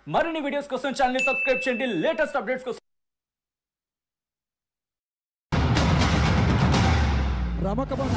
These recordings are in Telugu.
మరిన్ని వీడియోస్ కోసం ఛానల్ ని సబ్స్క్రైబ్ చేయండి. లేటెస్ట్ అప్డేట్స్ కోసం రమకబన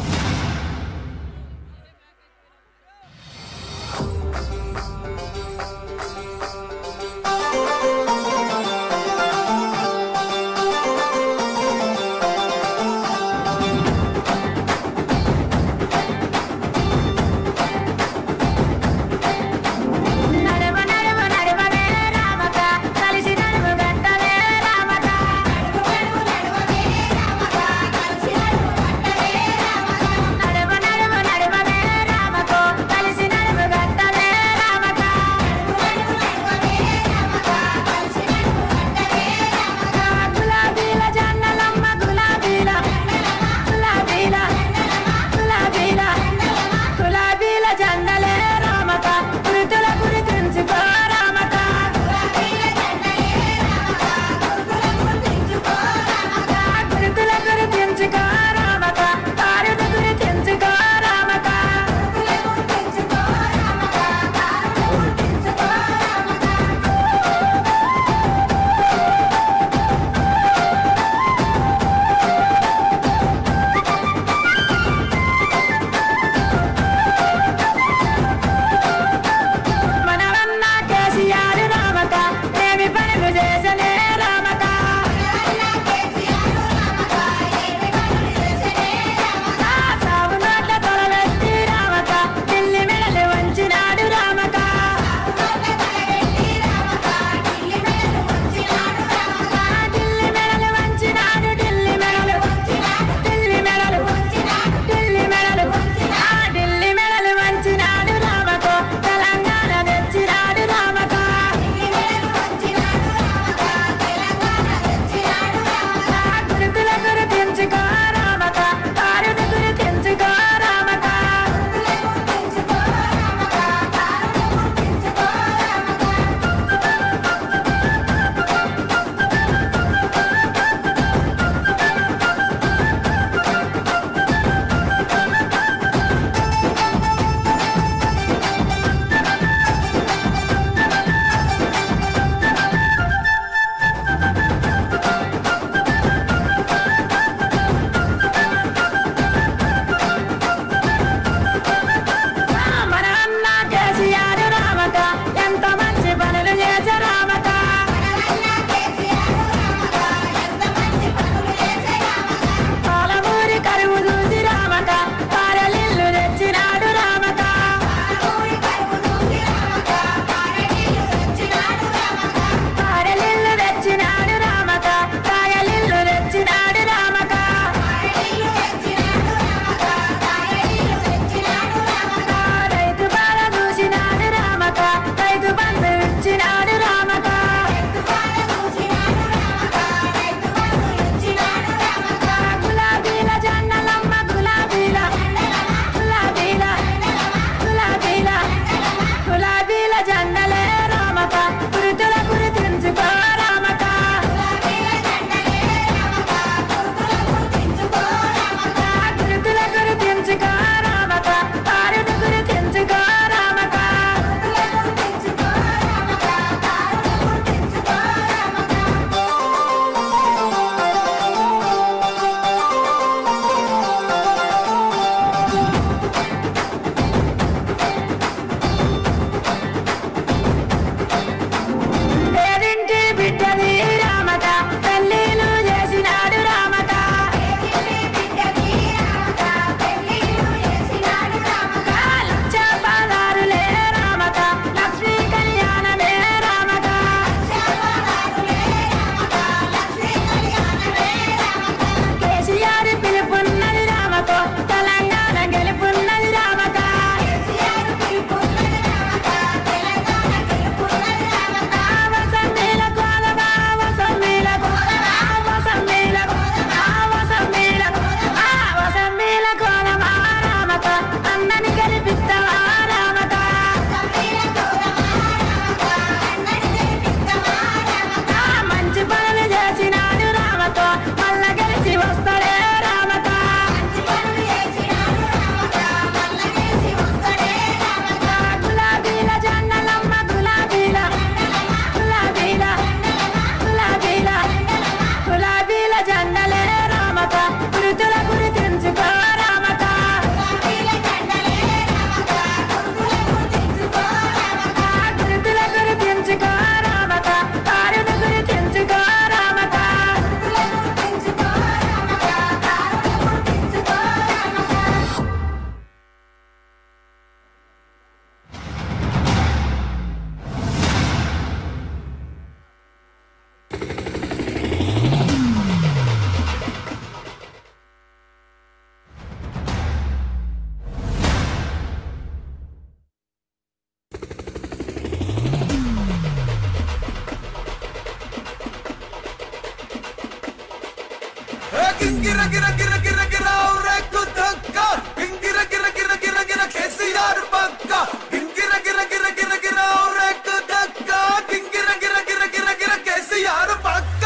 గింగిర గిర గిర గిర గిర రేకు దక్క గింగిర గిర గిర గిర గిర కేసీఆర్ పక్క గింగిర గిర గిర గిర గిర రేకు దక్క గింగిర గిర గిర గిర గిర కేసీఆర్ పక్క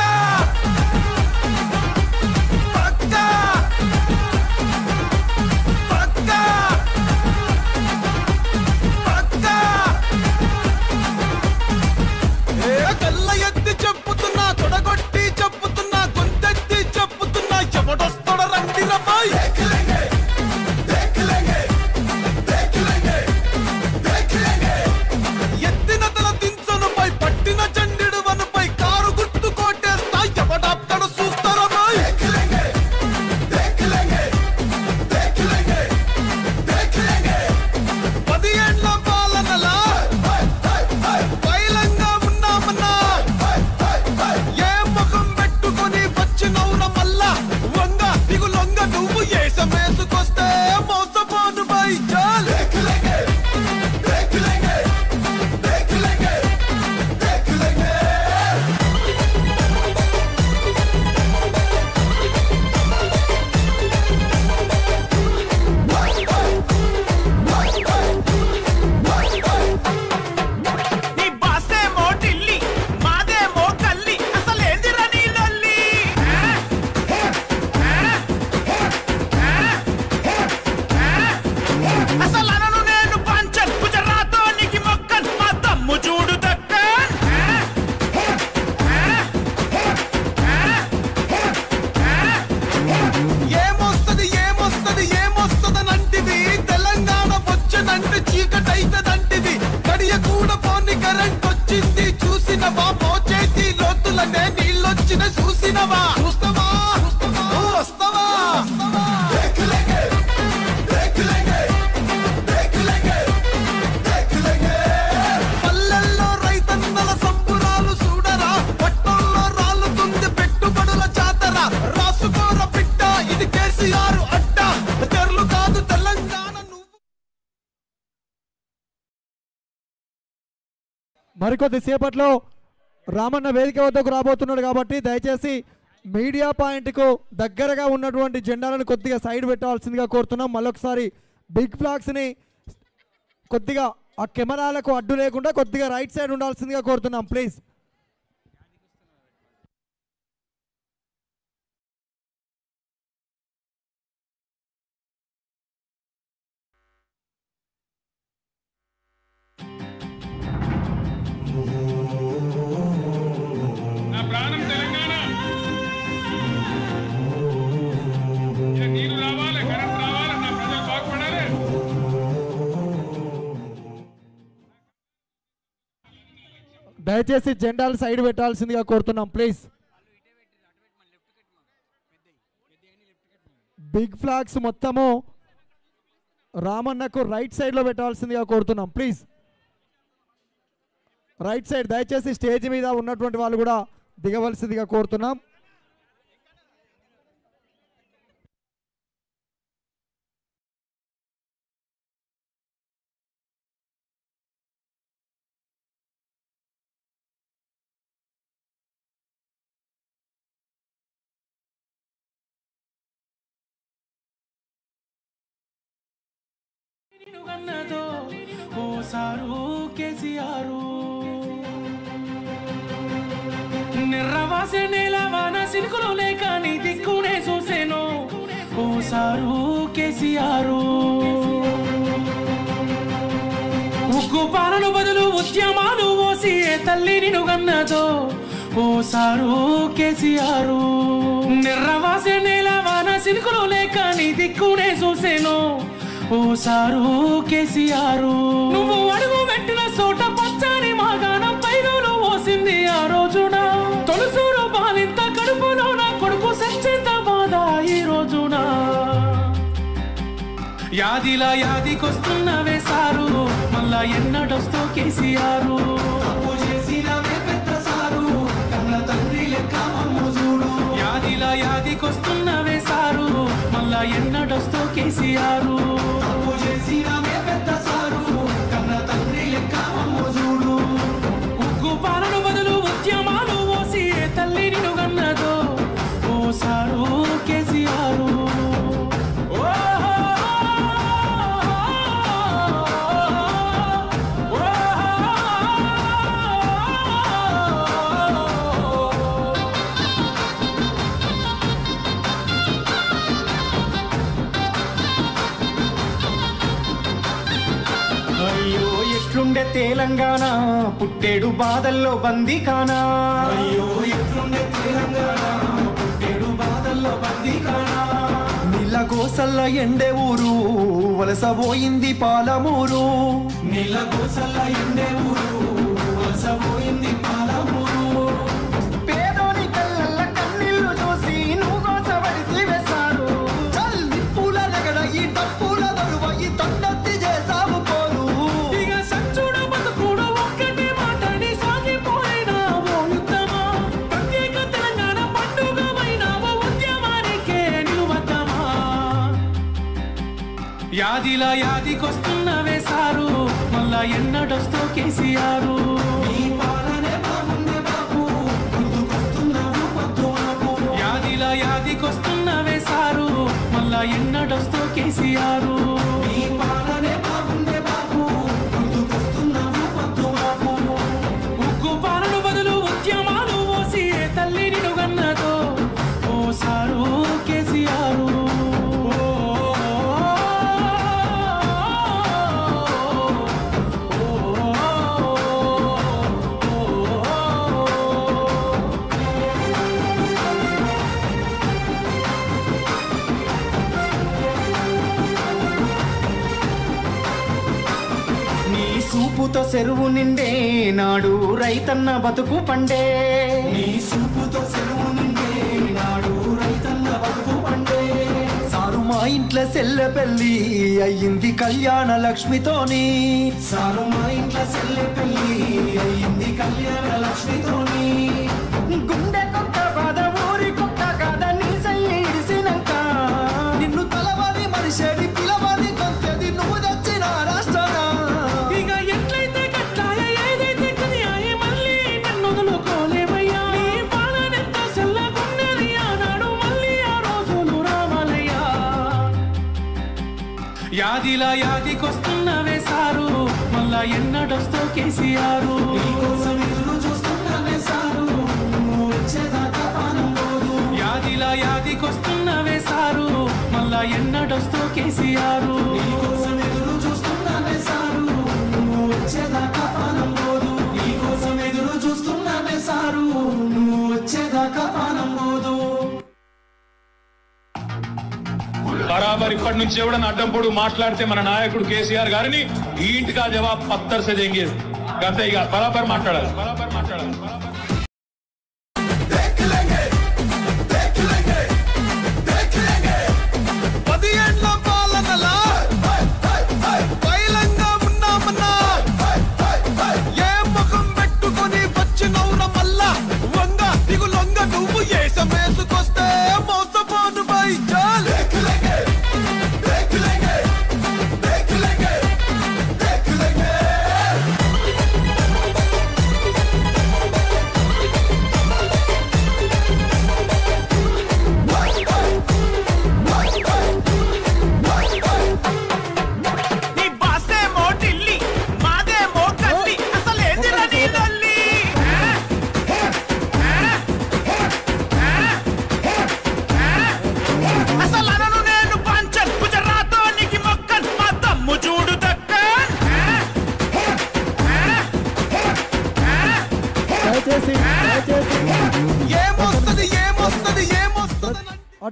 పక్క పక్క పక్క ఏ కళ్ళ ఎత్తి చెప్పుతున్నా తొడగొట్టి చెప్పుతున్నా గొంతెత్తి చెప్పుతున్నా ఎవడొస్తాడ రండి రబ్బాయ్ ఎత్తిన తల దించనుపై పట్టిన చండిడు వనుపై కారు గుర్తు కోటేస్తా ఎవడాప్తడ చూస్తారమ్మాయి 10 ఏళ్ల పాలనలా బయలంగా ఉన్నామన్నా ఏ ముఖం పెట్టుకొని వచ్చినవుర మల్లా వంగ దిగులొంగ నువ్వు ఏసమేసుకొస్తే మోసపోను బై చాల్ నీ బాసేమో ఢిల్లీ మాదేమో కల్లి అసలేందిరా నీ లొల్లి అసలు అనను నేను పంచన్ గుజరాతోనికి మొక్కన్ మా తమ్ము చూడు దక్కన్ ఏమొస్తదనంటివి తెలంగాణ వచ్చనంటే చీకటైతదంటివి గడియ కూడా పోని కరెంట్ వచ్చింది చూసినవా మోచేతి లోతులనే నీళ్ళొచ్చిన చూసినవా చూస్తావా వస్తావా పల్లెల్లో రైతన్నల సంబురాలు చూడరా పట్టణంలో రాలుతుంది పెట్టుబడుల జాతర రాసుకోర బిడ్డ ఇది కేసీఆర్ అడ్డ తెరలు కాదు తెలంగాణ నువ్వు మరికొద్ది సేపట్లో రామన్న వేదిక వద్దకు రాబోతున్నాడు కాబట్టి దయచేసి మీడియా పాయింట్కు దగ్గరగా ఉన్నటువంటి జెండాలను కొద్దిగా సైడ్ పెట్టాల్సిందిగా కోరుతున్నాం. మళ్ళొకసారి బిగ్ ఫ్లాగ్స్ని కొద్దిగా ఆ కెమెరాలకు అడ్డు లేకుండా కొద్దిగా రైట్ సైడ్ ఉండాల్సిందిగా కోరుతున్నాం ప్లీజ్. నా ప్రాణం తెలంగాణ నీరు రావాలి కరెంట్ రావాలి నా ప్రజలు బాగుపడాలి. దయచేసి జెండాలు సైడ్ పెట్టాల్సిందిగా కోరుతున్నాం ప్లీజ్. బిగ్ ఫ్లాగ్స్ మొత్తము రామన్నకు రైట్ సైడ్లో పెట్టాల్సిందిగా కోరుతున్నాం ప్లీజ్. రైట్ సైడ్ దయచేసి స్టేజ్ మీద ఉన్నటువంటి వాళ్ళు కూడా దిగవలసిందిగా కోరుతున్నాం. నిర్రవాసే నేలవాన సినుకులు లేక నీ దిక్కునే చూసేను ఓసారు కేసీఆరు ఉక్కు పాలన బదులు ఉద్యమాలు ఓసి ఏ తల్లి నిన్ను గన్నదో ఓసారు కేసీఆరు నిర్రవాసే నేలవాన సినుకులు లేక నీ దిక్కునే చూసేను ఓసారు కేసీఆరు నువ్వు అడుగు పెట్టిన చోట పచ్చని మాగాణం పైరులు ఓసింది ఆ రోజున తొలుసూరు బాలింత కడుపులో నా కొడుకు సచ్చేంత బాధ ఈ రోజున యాదిలా యాదికొస్తున్నవే సారు మళ్ళా ఎన్నడొస్తూ కేసీఆరు యాదిలా యాదికొస్తున్నవే సారు మళ్ళా ఎన్నడొస్తూ కేసీఆరు ఉగ్గు పాలన బదులు ఉద్యమాలు ఓసి ఏ తల్లి నిన్ను గన్నదో ఓసారు కేసీ తెలంగాణ పుట్టేడు బాధల్లో బందీకానా అయ్యో ఎట్లుండే తెలంగాణ పుట్టేడు బాధల్లో బందీకానా నీళ్ళ గోసల్ల ఎండే ఊరు వలసపోయింది పాలమూరు నీళ్ళ గోసల్ల ఎండే ఊరు వలసపోయింది పాలమూరు పేదోని కళ్ళల్ల కన్నీళ్లు చూసి నువ్వు గోసపడితే వేశారు చల్ నిప్పుల నగడ ఈ తప్పుల దరువ ఈ తొండత్తి చేసావు పోరు ఇక సచ్చుడ బతుకుడ ఒక్కటే మాటని సాగిపోయినా ఓ యుద్ధమా ప్రత్యేక తెలంగాణ పండుగమైనా ఓ ఉద్యమానికే నిలువద్దమా యాదిలా యాదికొస్తున్న వేశారు మళ్ళా ఎన్నడొస్తో కేసీఆర్ యాదిలా యాదికొస్తున్న వేశారు మళ్ళా ఎన్నడొస్తో కేసీఆర్ ఉక్కు పాలన బదులు ఉద్యమాలు ఓసి తల్లి నిన్ను గన్నదో ఓ సారు కేసీఆర్ సూపుతో చెరువు నిండే నాడు రైతన్న బతుకు పండే నీ సూపుతో చెరువు నిండే నాడు రైతన్న బతుకు పండే సారు మా ఇంట్లో సెల్లె పెళ్ళి అయ్యింది కళ్యాణ లక్ష్మితోని సారు మా ఇంట్లో సెల్లె పెళ్ళి అయ్యింది కళ్యాణ లక్ష్మితోని గుండె కొక్క బాధ ఊరి కొక్క కాద నీ సయ్యి ఇడిసినాక నిన్ను తలవాది మనిషేది పిలవాది కొంతది నువ్వు తెచ్చిన రాష్ట్రాన యాదిలా యాదికొస్తున్న వేశారు మళ్ళా ఎన్నడొస్తో కేసీఆర్ యాదిలా యాదికొస్తున్న వేశారు మళ్ళా ఎన్నడొస్తో కేసీఆర్ బరాబర్ ఇప్పటి నుంచి ఎవడన్నా అడ్డం పొడు మాట్లాడితే మన నాయకుడు కేసీఆర్ గారిని ఈ ఇంటికి ఆ జవాబు పత్తర్ సే దేంగే గంతే ఇక బరాబర్ మాట్లాడాలి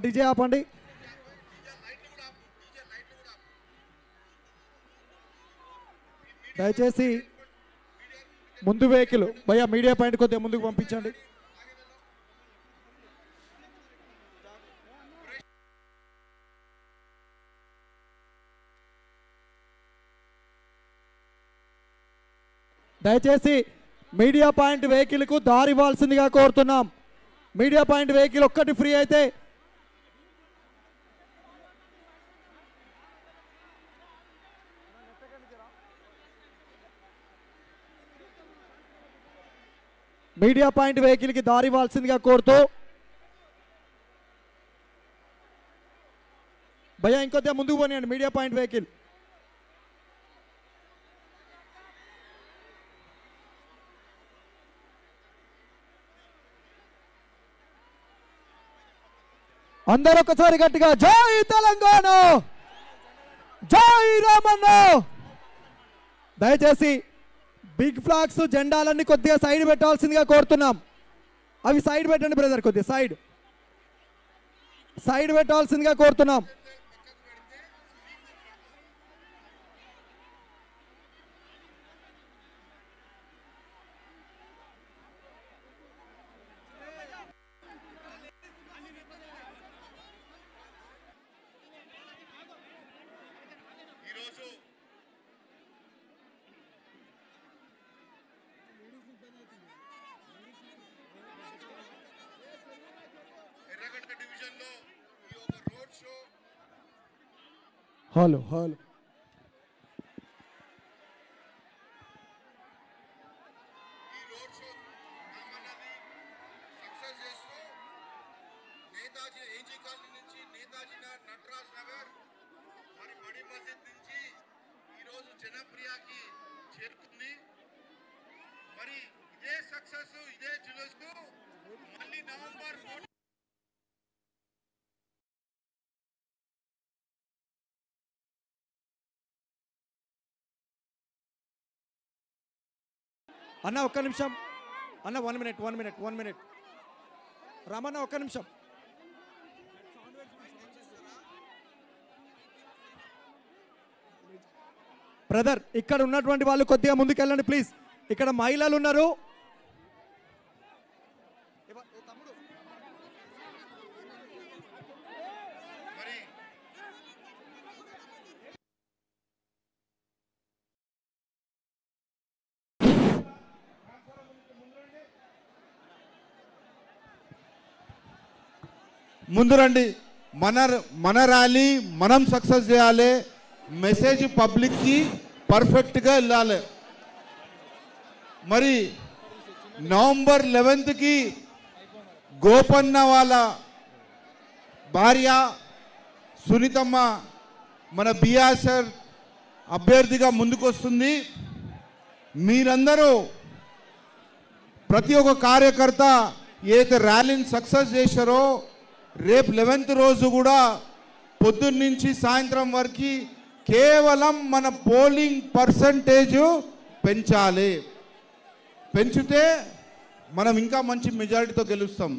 డీజే ఆపండి. దయచేసి ముందు వెహికల్ భయ్యా మీడియా పాయింట్ కొద్దిగా ముందుకు పంపించండి. దయచేసి మీడియా పాయింట్ వెహికల్కు దారి ఇవ్వాల్సిందిగా కోరుతున్నాం. మీడియా పాయింట్ వెహికల్ ఒక్కటి ఫ్రీ అయితే మీడియా పాయింట్ వెహికల్కి దారి ఇవ్వాల్సిందిగా కోరుతూ భయ్యా ఇంకొద్దిగా ముందుకు పోనీయండి. మీడియా పాయింట్ వెహికల్ అందరూ ఒకసారి గట్టిగా జై తెలంగాణ, జై రామన్న. దయచేసి బిగ్ ఫ్లాగ్స్ జెండాలన్నీ కొద్దిగా సైడ్ పెట్టాల్సిందిగా కోరుతున్నాం. అవి సైడ్ పెట్టండి బ్రదర్, కొద్దిగా సైడ్ పెట్టాల్సిందిగా కోరుతున్నాం. హలో నేతాజీ ఏజీ కాలనీ నుంచి నేతాజీ నటరాజ్ నగర్ మరి బడి మసీద్ నుంచి ఈరోజు జనప్రియకి చేరుకుంది. మరి ఇదే సక్సెస్ ఇదే జులూస్ కు మళ్ళీ నవంబర్ 4 అన్న ఒక్క నిమిషం అన్న, 1 మినిట్ రామన్న ఒక్క నిమిషం. బ్రదర్ ఇక్కడ ఉన్నటువంటి వాళ్ళు కొద్దిగా ముందుకెళ్ళండి ప్లీజ్. ఇక్కడ మహిళలు ఉన్నారు. ముందు రండి. మన ర్యాలీ మనం సక్సెస్ చేయాలి. మెసేజ్ పబ్లిక్కి పర్ఫెక్ట్గా వెళ్ళాలి. మరి నవంబర్ 11కి గోపన్న వాళ్ళ భార్య సునీతమ్మ మన బీఆర్ఎస్ అభ్యర్థిగా ముందుకొస్తుంది. మీరందరూ ప్రతి ఒక్క కార్యకర్త ఏదైతే ర్యాలీని సక్సెస్ చేశారో రేపు 11th రోజు కూడా పొద్దున్న నుంచి సాయంత్రం వరకు కేవలం మన పోలింగ్ పర్సంటేజ్ పెంచాలి. పెంచితే మనం ఇంకా మంచి మెజారిటీతో గెలుస్తాం.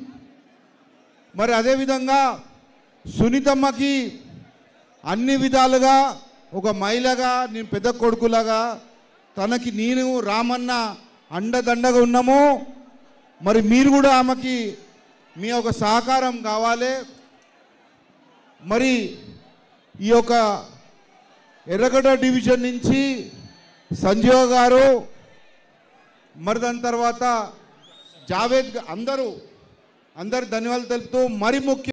మరి అదేవిధంగా సునీతమ్మకి అన్ని విధాలుగా ఒక మహిళగా, నేను పెద్ద కొడుకులాగా తనకి నేను రామన్న అండదండగా ఉన్నాము. మరి మీరు కూడా ఆమెకి మీ యొక్క సహకారం కావాలి. మరి ఈ యొక్క ఎర్రగడ్డ డివిజన్ నుంచి సంజీవ గారు, మరి దాని తర్వాత జావేద్, అందరూ ధన్యవాదాలు తెలుపుతూ మరి ముఖ్య